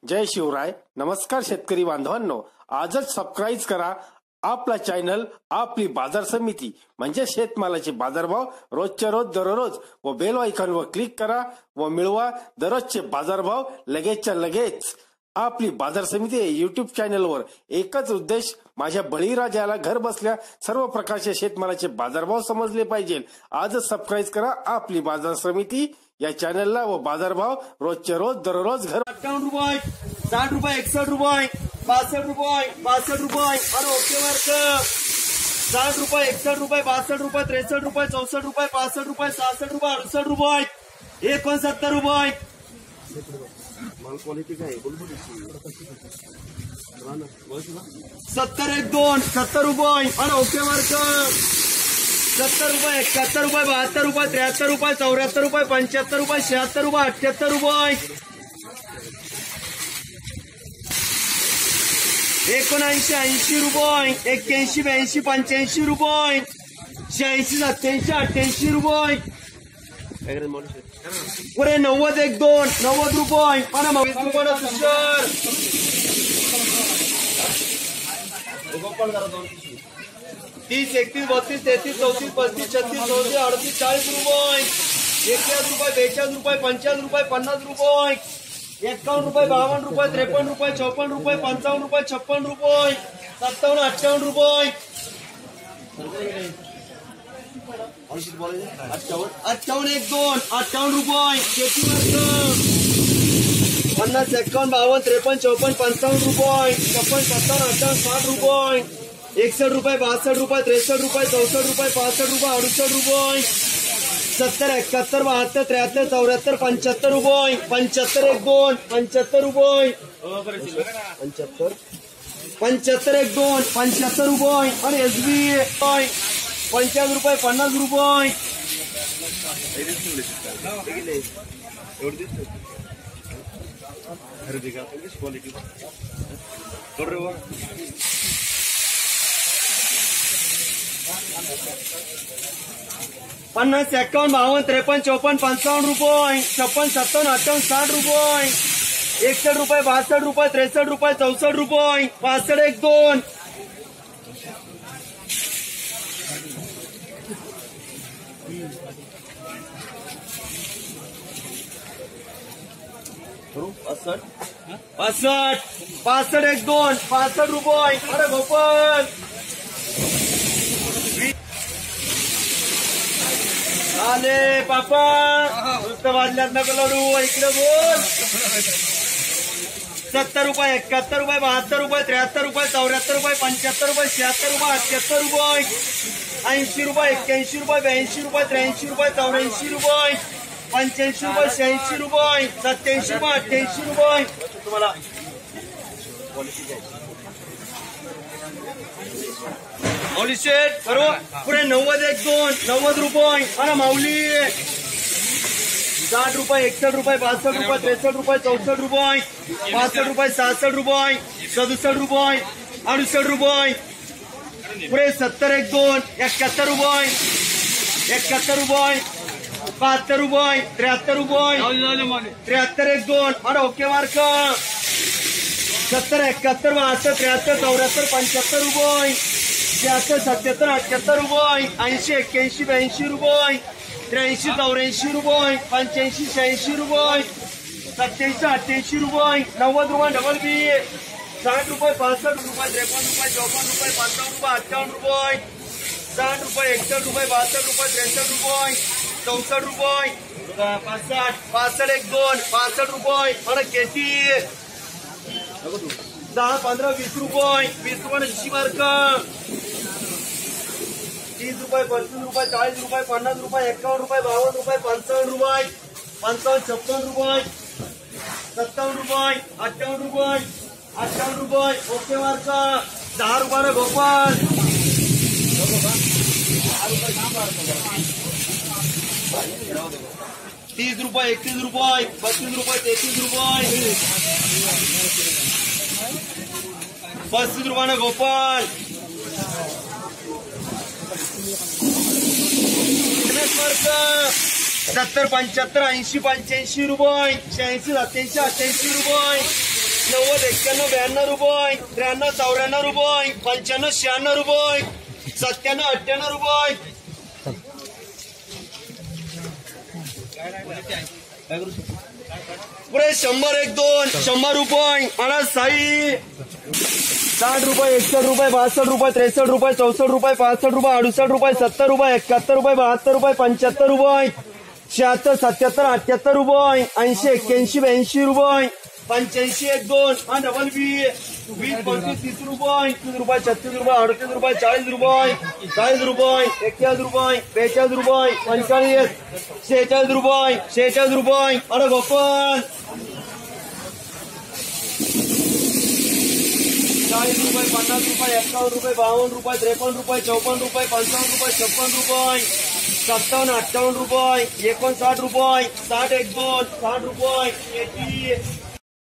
जय शिवराय. नमस्कार शेतकरी बांधवांनो, आजच सबस्क्राईब करा आपला चॅनल आपली बाजार समिती म्हणजे शेतमालाचे बाजारभाव रोजच्या रोज दररोज व बेल आयकॉनवर क्लिक करा व मिळवा दररोजचे बाजारभाव लगेचच्या लगेच. आपली बाजार समिती युट्यूब चॅनलवर एकच उद्देश, माझ्या बळीराजाला घर बसल्या सर्व प्रकारचे शेतमालाचे बाजारभाव समजले पाहिजे. आजच सबस्क्राईब करा आपली बाजार समिती या चॅनलला व बाजारभाव रोजच्या रोज दररोज घर. 58 रुपये, 60 रुपये, 61 रुपये, 62 रुपये, 62 रुपये और ओके मार्क. 60 रुपये, 61 रुपये, 62 रुपये, 63 रुपये, 64 रुपये, 65 रुपये, 66 रुपये, 68 रुपये, 69 रुपये. माल क्वालिटी काय 70 1 2 70 रुपये और ओके मार्क. 70 रुपये, 71 रुपये, 72 रुपये, 73 रुपये, 74 रुपये, 75 रुपये, 76 रुपये, 78 रुपये, 79 80 रुपये, 81 82 85 रुपये, 86 87 88 रुपये. पुरे 90 1 2 90 रुपये आणि 20 रुपये तुषार. 30 31 32 33 34 35 36 37 38 40 रुपये. 41 रुपये 42 रुपये 50 रुपये 50 रुपये. 51 रुपये 52 रुपये 53 रुपये 54 रुपये 55 रुपये 56 रुपये 57 58 रुपये. 58 1 2 58 रुपये. 50 51 52 53 54 55 रुपये 56 57 58 60 रुपये. 61 रुपये 62 रुपये 63 रुपये 64 रुपये 65 रुपये 68 रुपये. 70 71 72 73 74 75 रुपये. 75 1 2 75 रुपये. 75 75 1 2 75 रुपये आणि एसबी 50 रुपये 50 रुपये. 50 51 52 53 54 55 रुपये. 56 57 58 60 रुपये. 61 रुपये 62 रुपये 63 रुपये 64 रुपये. 65 1 2 65 65 1 2 65 रुपये. अरे गोपाल आले पापा नुसतं वाजल्यात नका लढू, इकडे बोल. 70 रुपये 71 रुपये 72 रुपये 73 रुपये 74 रुपये 75 रुपये 76 रुपये 78 रुपये. 80 रुपये 81 रुपये 82 रुपये 83 रुपये 84 रुपये 85 रुपये 86 रुपये 87 रुपये 88 रुपये. तुम्हाला माऊली शेठ बरोबर पुरे 90 1 2 90 रुपये आणि माऊली 60 रुपये 61 रुपये 62 रुपये 63 रुपये 64 रुपये 65 रुपये 66 रुपये 67 रुपये 68 रुपये. पुरे 70 1 2 71 रुपये 71 रुपये 72 रुपये 73 रुपये 73 1 2 आणि ओके मार्क. 70 71 72 73 74 75 रुपये 76 77 78 रुपये 80 81 82 रुपये 83 84 रुपये 85 86 रुपये 87 88 रुपये 90 रुपये डबल बी. 60 रुपये 65 रुपये 53 रुपये 54 रुपये 55 रुपये 58 रुपये 60 रुपये 61 रुपये 62 रुपये 63 रुपये 64 रुपये 65 65 1 2 65 रुपये आणि केटी 10 15 20 रुपये 20 रुपये 80 मार्क. 30 रुपये 35 रुपये 40 रुपये 50 रुपये 51 रुपये 52 रुपये 55 रुपये 55 56 रुपये 57 रुपये 58 रुपये 58 रुपये ओके मार्क. 10 रुपये गोपाल. 30 रुपये 31 रुपये 32 रुपये 33 रुपये 35 रुपये गोपाल. 40 70 75 80 85 रुपये 86 87 88 रुपये 90 91 92 रुपये 93 94 रुपये 95 96 रुपये 97 98 रुपये पुढे 100 1 2 100 रुपये आणि साई 60 रुपये 61 रुपये 62 रुपये 63 रुपये 64 रुपये 65 रुपये 68 रुपये 70 रुपये 71 रुपये 72 रुपये 75 रुपये 76 77 78 रुपये 80 81 82 रुपये 85 1 2 आणि डबल बी 20 25 30 रुपये 30 रुपये 36 रुपये 38 रुपये 40 रुपये 40 रुपये 41 रुपये 42 रुपये 45 46 रुपये 46 रुपये अरे गोपाल 40 रुपये 50 रुपये 51 रुपये 52 रुपये 53 रुपये 54 रुपये 55 रुपये 56 रुपये 57 58 रुपये 59 रुपये 60 1 2 60 रुपये 80